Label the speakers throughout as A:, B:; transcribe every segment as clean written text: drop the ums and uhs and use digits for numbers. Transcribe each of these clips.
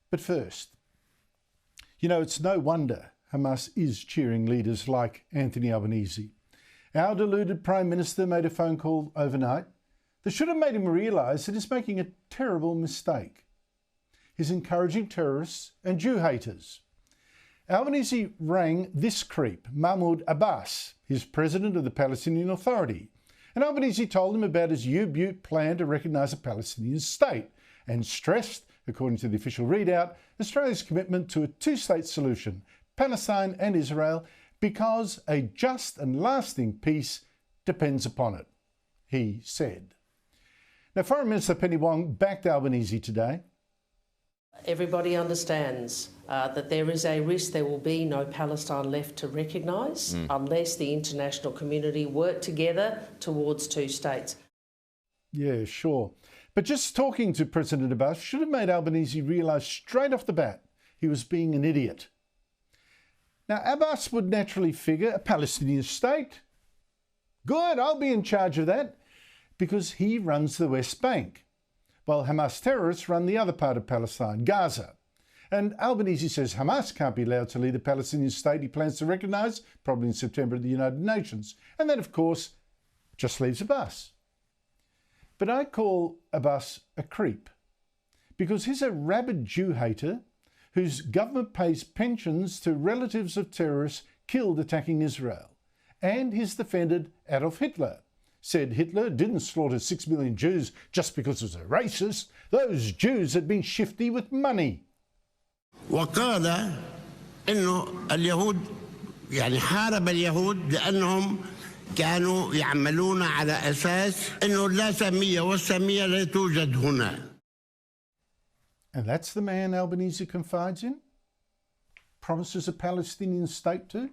A: But first, you know, it's no wonder Hamas is cheering leaders like Anthony Albanese. Our deluded Prime Minister made a phone call overnight that should have made him realise that he's making a terrible mistake. He's encouraging terrorists and Jew haters. Albanese rang this creep, Mahmoud Abbas, his president of the Palestinian Authority. And Albanese told him about his U-Butte plan to recognise a Palestinian state and stressed, according to the official readout, Australia's commitment to a two-state solution, Palestine and Israel, because a just and lasting peace depends upon it, he said. Now, Foreign Minister Penny Wong backed Albanese today.
B: Everybody understands that there is a risk there will be no Palestine left to recognise unless the international community work together towards two states.
A: Yeah, sure. But just talking to President Abbas should have made Albanese realise straight off the bat he was being an idiot. Now, Abbas would naturally figure a Palestinian state. Good, I'll be in charge of that, because he runs the West Bank, while Hamas terrorists run the other part of Palestine, Gaza. And Albanese says Hamas can't be allowed to lead a Palestinian state he plans to recognise, probably in September at the United Nations. And that, of course, just leaves Abbas. But I call Abbas a creep, because he's a rabid Jew hater whose government pays pensions to relatives of terrorists killed attacking Israel. And he's defended Adolf Hitler, said Hitler didn't slaughter 6 million Jews just because he was a racist. Those Jews had been shifty with money.
C: وقال إنه اليهود يعني حارب اليهود لأنهم كانوا يعملون على أساس إنه لا سامية والسامية لا توجد هنا.
A: And that's the man Albanese confides in? Promises a Palestinian state to?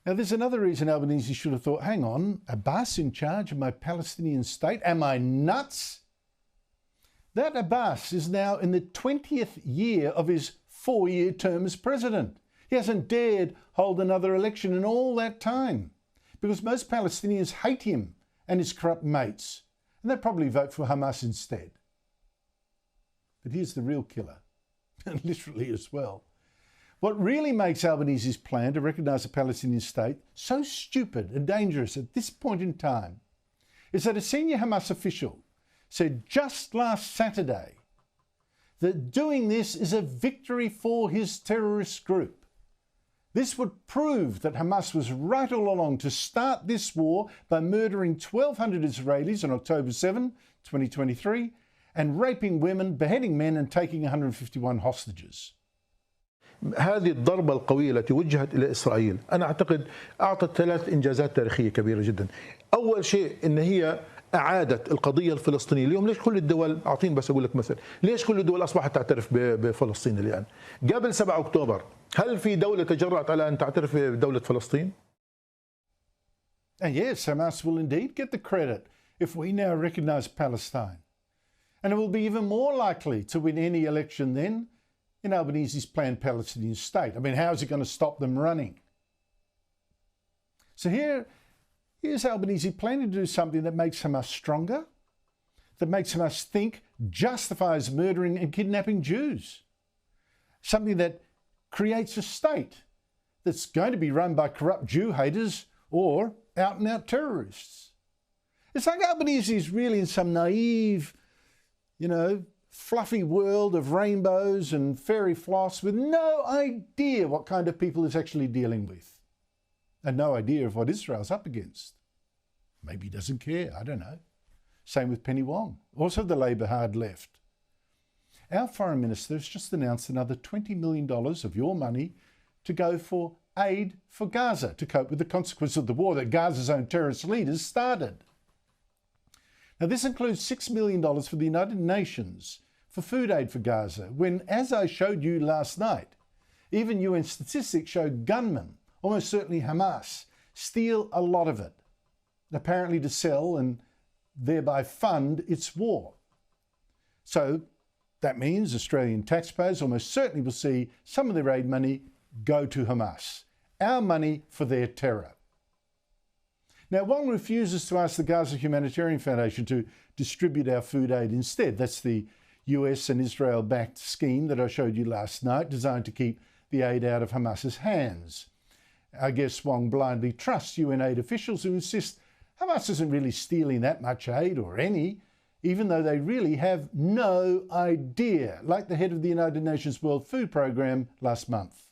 A: Now, there's another reason Albanese should have thought, hang on, Abbas in charge of my Palestinian state? Am I nuts? That Abbas is now in the 20th year of his 4-year term as president. He hasn't dared hold another election in all that time because most Palestinians hate him and his corrupt mates, and they'll probably vote for Hamas instead. But here's the real killer, and literally as well. What really makes Albanese's plan to recognise a Palestinian state so stupid and dangerous at this point in time is that a senior Hamas official said just last Saturday that doing this is a victory for his terrorist group. This would prove that Hamas was right all along to start this war by murdering 1,200 Israelis on October 7, 2023, and raping women, beheading men and taking 151 hostages.
D: هذه الضربة القوية التي وجهت إلى إسرائيل أنا أعتقد أعطت 3 إنجازات تاريخية كبيرة جدا. أول شيء إن هي أعادت القضية الفلسطينية. اليوم ليش كل الدول، أعطيني بس أقول لك مثل، ليش كل الدول أصبحت تعترف بفلسطين الآن؟ قبل 7 أكتوبر هل في دولة تجرأت على أن تعترف بدولة فلسطين؟
A: And yes, Hamas will indeed get the credit if we now recognise Palestine. And it will be even more likely to win any election then in Albanese's planned Palestinian state. I mean, how is it going to stop them running? So here's Albanese planning to do something that makes Hamas stronger, that makes Hamas think, justifies murdering and kidnapping Jews. Something that creates a state that's going to be run by corrupt Jew haters or out-and-out terrorists. It's like Albanese is really in some naive, fluffy world of rainbows and fairy floss with no idea what kind of people he's actually dealing with. And no idea of what Israel's up against. Maybe he doesn't care, I don't know. Same with Penny Wong, also the Labor hard left. Our Foreign Minister has just announced another $20 million of your money to go for aid for Gaza to cope with the consequences of the war that Gaza's own terrorist leaders started. Now, this includes $6 million for the United Nations for food aid for Gaza, when, as I showed you last night, even UN statistics show gunmen, almost certainly Hamas, steal a lot of it, apparently to sell and thereby fund its war. So that means Australian taxpayers almost certainly will see some of their aid money go to Hamas, our money for their terror. Now, Wong refuses to ask the Gaza Humanitarian Foundation to distribute our food aid instead. That's the US and Israel-backed scheme that I showed you last night, designed to keep the aid out of Hamas's hands. I guess Wong blindly trusts UN aid officials who insist Hamas isn't really stealing that much aid or any, even though they really have no idea, like the head of the United Nations World Food Programme last month.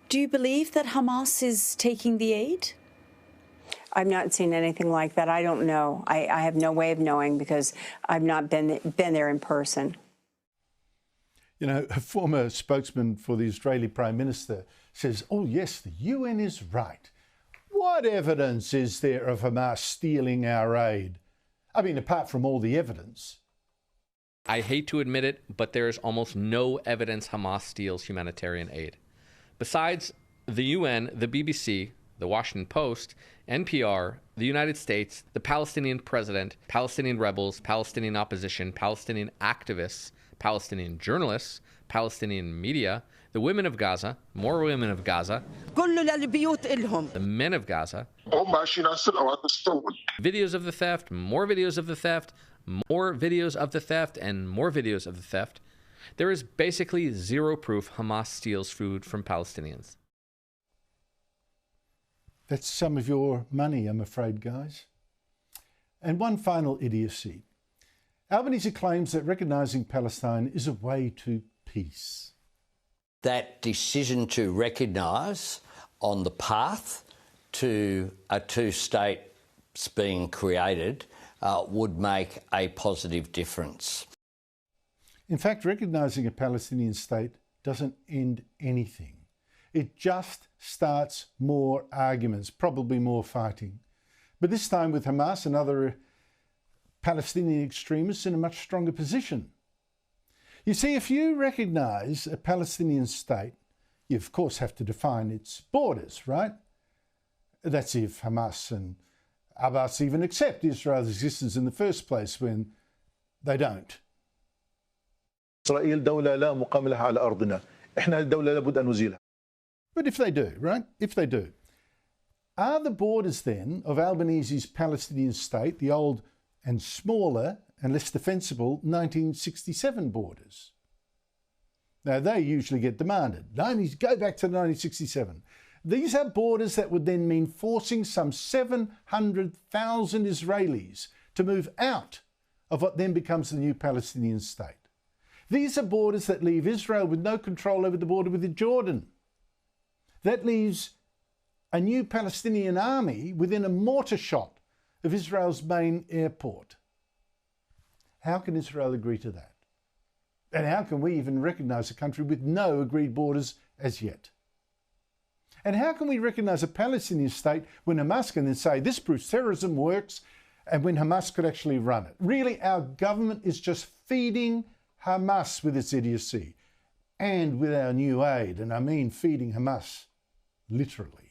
E: Do you believe that Hamas is taking the aid?
F: I've not seen anything like that. I don't know. I have no way of knowing because I've not been there in person.
A: You know, a former spokesman for the Israeli Prime Minister says, oh yes, the UN is right. What evidence is there of Hamas stealing our aid? I mean, apart from all the evidence.
G: I hate to admit it, but there is almost no evidence Hamas steals humanitarian aid. Besides the UN, the BBC, the Washington Post, NPR, the United States, the Palestinian president, Palestinian rebels, Palestinian opposition, Palestinian activists, Palestinian journalists, Palestinian media, the women of Gaza, more women of Gaza, the men of Gaza, videos of the theft, more videos of the theft, more videos of the theft, and more videos of the theft. There is basically zero proof Hamas steals food from Palestinians.
A: That's some of your money, I'm afraid, guys. And one final idiocy. Albanese claims that recognising Palestine is a way to peace.
H: That decision to recognise on the path to a two-state being created would make a positive difference.
A: In fact, recognising a Palestinian state doesn't end anything. It just starts more arguments, probably more fighting. But this time with Hamas and other Palestinian extremists in a much stronger position. You see, if you recognise a Palestinian state, you of course have to define its borders, right? That's if Hamas and Abbas even accept Israel's existence in the first place, when they don't.
D: إسرائيل دولة لا مقام لها على أرضنا. إحنا الدولة لابد أن نزيلها.
A: But if they do, right? If they do, are the borders then of Albanese's Palestinian state the old and smaller and less defensible 1967 borders? Now, they usually get demanded. Go back to 1967. These are borders that would then mean forcing some 700,000 Israelis to move out of what then becomes the new Palestinian state. These are borders that leave Israel with no control over the border with Jordan. That leaves a new Palestinian army within a mortar shot of Israel's main airport. How can Israel agree to that? And how can we even recognise a country with no agreed borders as yet? And how can we recognise a Palestinian state when Hamas can then say this proves terrorism works, and when Hamas could actually run it? Really, our government is just feeding Hamas with its idiocy and with our new aid. And I mean feeding Hamas literally.